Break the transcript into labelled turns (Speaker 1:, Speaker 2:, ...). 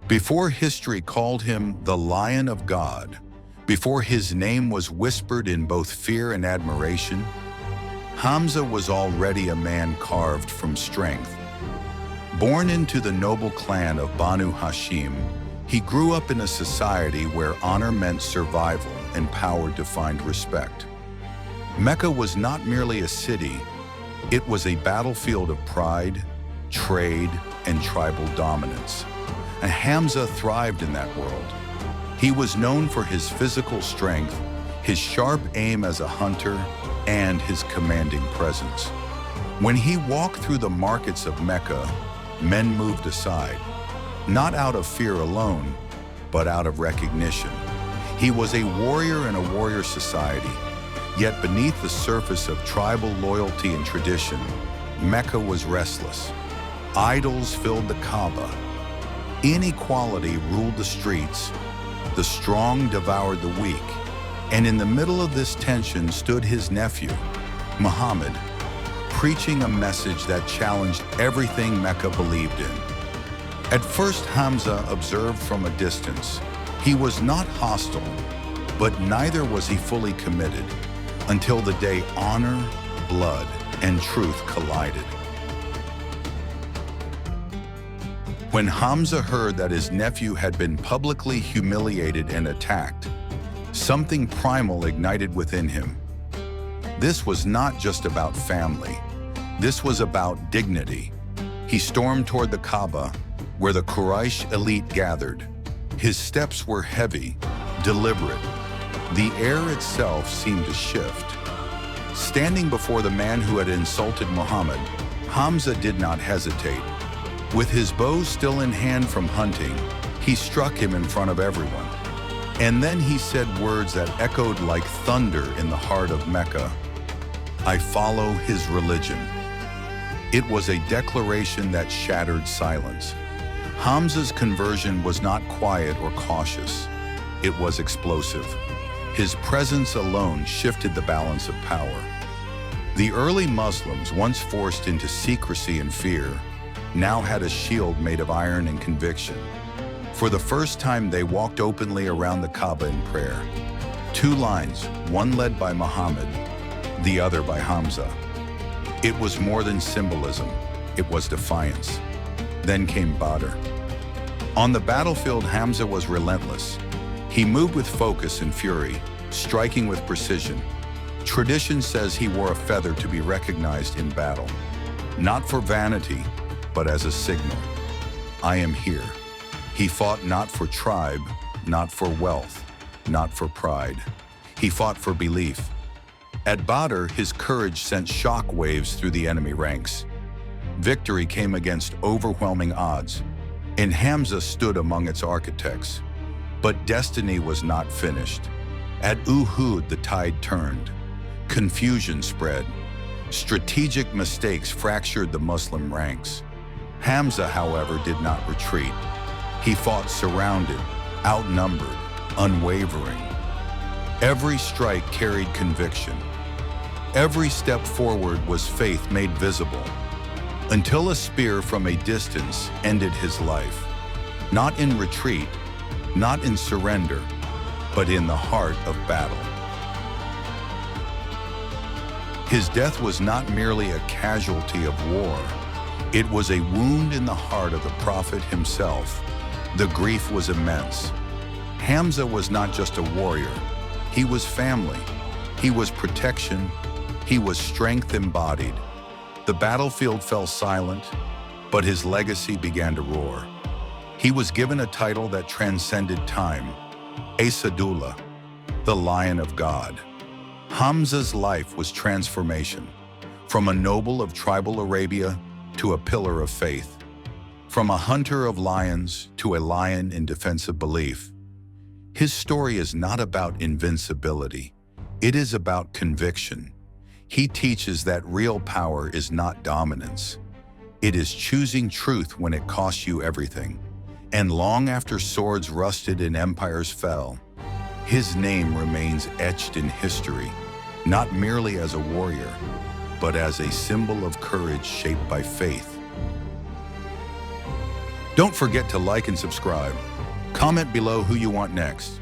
Speaker 1: Before history called him the Lion of God, before his name was whispered in both fear and admiration, Hamza was already a man carved from strength. Born into the noble clan of Banu Hashim, he grew up in a society where honor meant survival and power defined respect. Mecca was not merely a city, it was a battlefield of pride, trade, and tribal dominance. And Hamza thrived in that world. He was known for his physical strength, his sharp aim as a hunter, and his commanding presence. When he walked through the markets of Mecca, men moved aside, not out of fear alone, but out of recognition. He was a warrior in a warrior society, yet beneath the surface of tribal loyalty and tradition, Mecca was restless. Idols filled the Kaaba. Inequality ruled the streets. The strong devoured the weak. And in the middle of this tension stood his nephew, Muhammad, preaching a message that challenged everything Mecca believed in. At first, Hamza observed from a distance. He was not hostile, but neither was he fully committed, until the day honor, blood, and truth collided. When Hamza heard that his nephew had been publicly humiliated and attacked, something primal ignited within him. This was not just about family. This was about dignity. He stormed toward the Kaaba, where the Quraysh elite gathered. His steps were heavy, deliberate. The air itself seemed to shift. Standing before the man who had insulted Muhammad, Hamza did not hesitate. With his bow still in hand from hunting, he struck him in front of everyone. And then he said words that echoed like thunder in the heart of Mecca. "I follow his religion." It was a declaration that shattered silence. Hamza's conversion was not quiet or cautious. It was explosive. His presence alone shifted the balance of power. The early Muslims, once forced into secrecy and fear, now had a shield made of iron and conviction. For the first time, they walked openly around the Kaaba in prayer. Two lines, one led by Muhammad, the other by Hamza. It was more than symbolism, it was defiance. Then came Badr. On the battlefield, Hamza was relentless. He moved with focus and fury, striking with precision. Tradition says he wore a feather to be recognized in battle, not for vanity, but as a signal. I am here. He fought not for tribe, not for wealth, not for pride. He fought for belief. At Badr, his courage sent shock waves through the enemy ranks. Victory came against overwhelming odds, and Hamza stood among its architects. But destiny was not finished. At Uhud, the tide turned. Confusion spread. Strategic mistakes fractured the Muslim ranks. Hamza, however, did not retreat. He fought surrounded, outnumbered, unwavering. Every strike carried conviction. Every step forward was faith made visible, until a spear from a distance ended his life. Not in retreat, not in surrender, but in the heart of battle. His death was not merely a casualty of war. It was a wound in the heart of the Prophet himself. The grief was immense. Hamza was not just a warrior. He was family. He was protection. He was strength embodied. The battlefield fell silent, but his legacy began to roar. He was given a title that transcended time, Asadullah, the Lion of God. Hamza's life was transformation, from a noble of tribal Arabia to a pillar of faith, from a hunter of lions to a lion in defense of belief. His story is not about invincibility. It is about conviction. He teaches that real power is not dominance. It is choosing truth when it costs you everything. And long after swords rusted and empires fell, his name remains etched in history, not merely as a warrior, but as a symbol of courage shaped by faith. Don't forget to like and subscribe. Comment below who you want next.